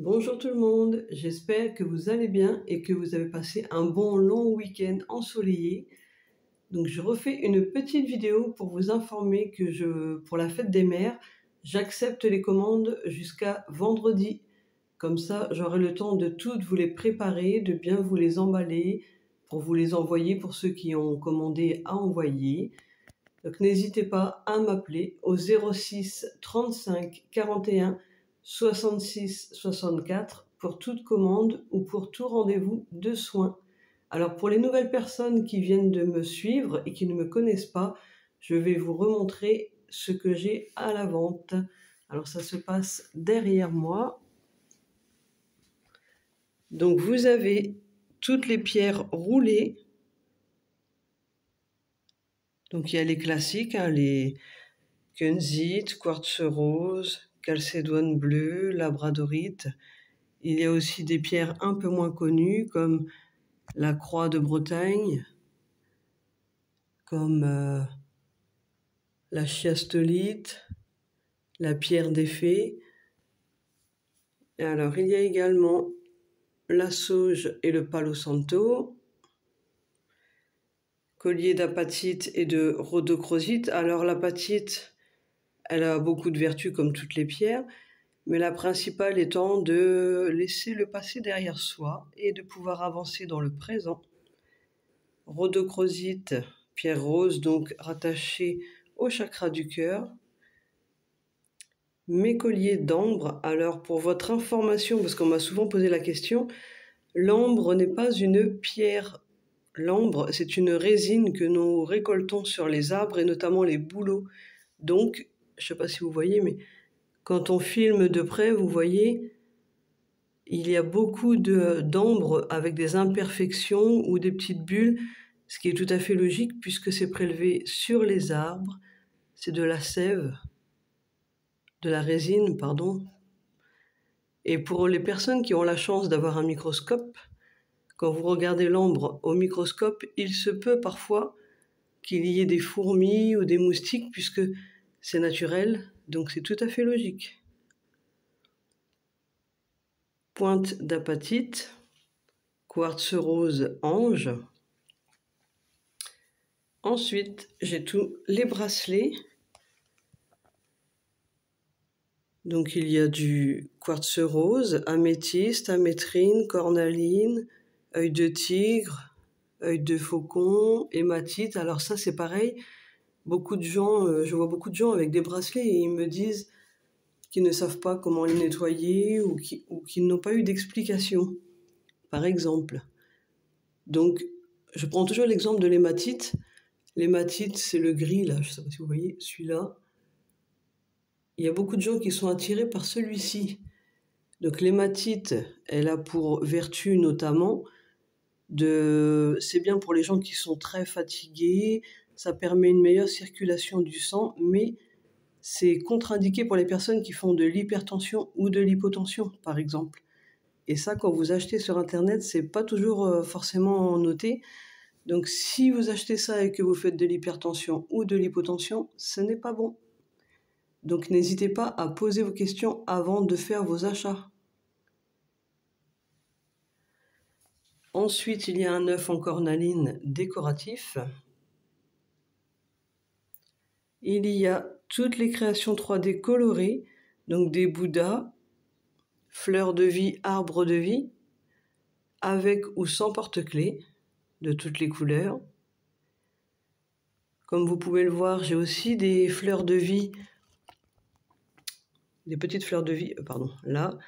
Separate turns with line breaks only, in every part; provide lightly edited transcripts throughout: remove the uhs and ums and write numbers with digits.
Bonjour tout le monde, j'espère que vous allez bien et que vous avez passé un bon long week-end ensoleillé. Donc je refais une petite vidéo pour vous informer que pour la fête des mères, j'accepte les commandes jusqu'à vendredi. Comme ça, j'aurai le temps de toutes vous les préparer, de bien vous les emballer pour vous les envoyer pour ceux qui ont commandé à envoyer. Donc n'hésitez pas à m'appeler au 06 35 41 66 64 pour toute commande ou pour tout rendez-vous de soins. Alors pour les nouvelles personnes qui viennent de me suivre et qui ne me connaissent pas, je vais vous remontrer ce que j'ai à la vente. Alors ça se passe derrière moi. Donc vous avez toutes les pierres roulées. Donc il y a les classiques, les kunzite, quartz rose, chalcédoine bleue, labradorite. Il y a aussi des pierres un peu moins connues comme la croix de Bretagne, comme la chiastolite, la pierre des fées. Et alors il y a également la sauge et le palo santo, collier d'apatite et de rhodochrosite. Alors l'apatite, elle a beaucoup de vertus comme toutes les pierres, mais la principale étant de laisser le passé derrière soi et de pouvoir avancer dans le présent. Rhodochrosite, pierre rose, donc rattachée au chakra du cœur. Mes colliers d'ambre, alors pour votre information, parce qu'on m'a souvent posé la question, l'ambre n'est pas une pierre. L'ambre, c'est une résine que nous récoltons sur les arbres et notamment les bouleaux. Donc, je ne sais pas si vous voyez, mais quand on filme de près, vous voyez, il y a beaucoup d'ambre avec des imperfections ou des petites bulles, ce qui est tout à fait logique puisque c'est prélevé sur les arbres. C'est de la sève, de la résine, pardon. Et pour les personnes qui ont la chance d'avoir un microscope, quand vous regardez l'ambre au microscope, il se peut parfois qu'il y ait des fourmis ou des moustiques puisque c'est naturel, donc c'est tout à fait logique. Pointe d'apatite, quartz rose ange. Ensuite, j'ai tous les bracelets. Donc il y a du quartz rose, améthyste, amétrine, cornaline, œil de tigre, œil de faucon, hématite. Alors ça c'est pareil. Beaucoup de gens, je vois beaucoup de gens avec des bracelets et ils me disent qu'ils ne savent pas comment les nettoyer ou qu'ils n'ont pas eu d'explication, par exemple. Donc je prends toujours l'exemple de l'hématite. L'hématite c'est le gris là, je ne sais pas si vous voyez, celui-là. Il y a beaucoup de gens qui sont attirés par celui-ci. Donc l'hématite, elle a pour vertu notamment c'est bien pour les gens qui sont très fatigués, ça permet une meilleure circulation du sang, mais c'est contre-indiqué pour les personnes qui font de l'hypertension ou de l'hypotension, par exemple. Et ça, quand vous achetez sur Internet, c'est pas toujours forcément noté. Donc si vous achetez ça et que vous faites de l'hypertension ou de l'hypotension, ce n'est pas bon. Donc n'hésitez pas à poser vos questions avant de faire vos achats. Ensuite, il y a un œuf en cornaline décoratif. Il y a toutes les créations 3D colorées, donc des Bouddhas, fleurs de vie, arbres de vie, avec ou sans porte-clés, de toutes les couleurs. Comme vous pouvez le voir, j'ai aussi des fleurs de vie, des petites fleurs de vie, là,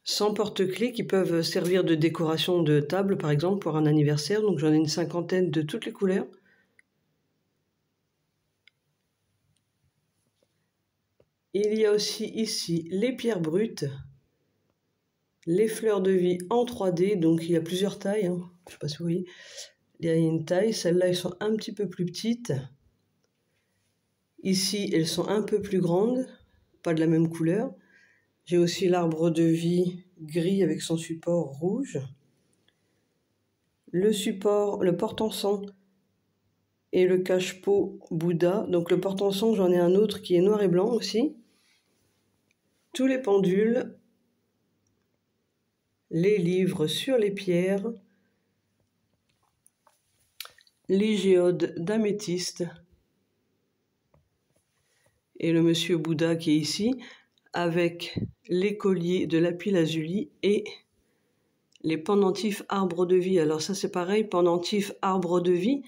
sans porte-clés qui peuvent servir de décoration de table, par exemple, pour un anniversaire. Donc j'en ai une cinquantaine de toutes les couleurs. Il y a aussi ici les pierres brutes, les fleurs de vie en 3D, donc il y a plusieurs tailles, je ne sais pas si vous voyez. Il y a une taille, celles-là elles sont un petit peu plus petites. Ici elles sont un peu plus grandes, pas de la même couleur. J'ai aussi l'arbre de vie gris avec son support rouge. Le porte-encens et le cache-pot Bouddha. Donc le porte-encens, j'en ai un autre qui est noir et blanc aussi. Tous les pendules, les livres sur les pierres, les géodes d'améthyste et le monsieur Bouddha qui est ici avec les colliers de lapis-lazuli et les pendentifs arbres de vie. Alors ça c'est pareil, pendentifs arbres de vie.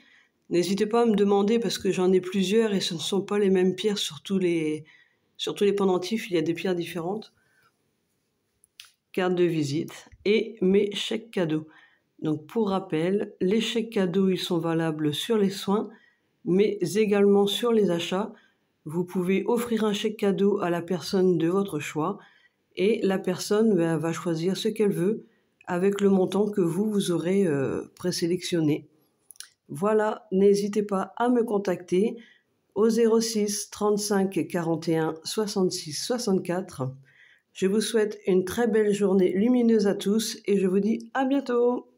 N'hésitez pas à me demander parce que j'en ai plusieurs et ce ne sont pas les mêmes pierres sur tous les pendentifs, il y a des pierres différentes. Carte de visite et mes chèques cadeaux. Donc pour rappel, les chèques cadeaux ils sont valables sur les soins mais également sur les achats. Vous pouvez offrir un chèque cadeau à la personne de votre choix et la personne va choisir ce qu'elle veut avec le montant que vous aurez présélectionné. Voilà, n'hésitez pas à me contacter au 06 35 41 66 64. Je vous souhaite une très belle journée lumineuse à tous et je vous dis à bientôt.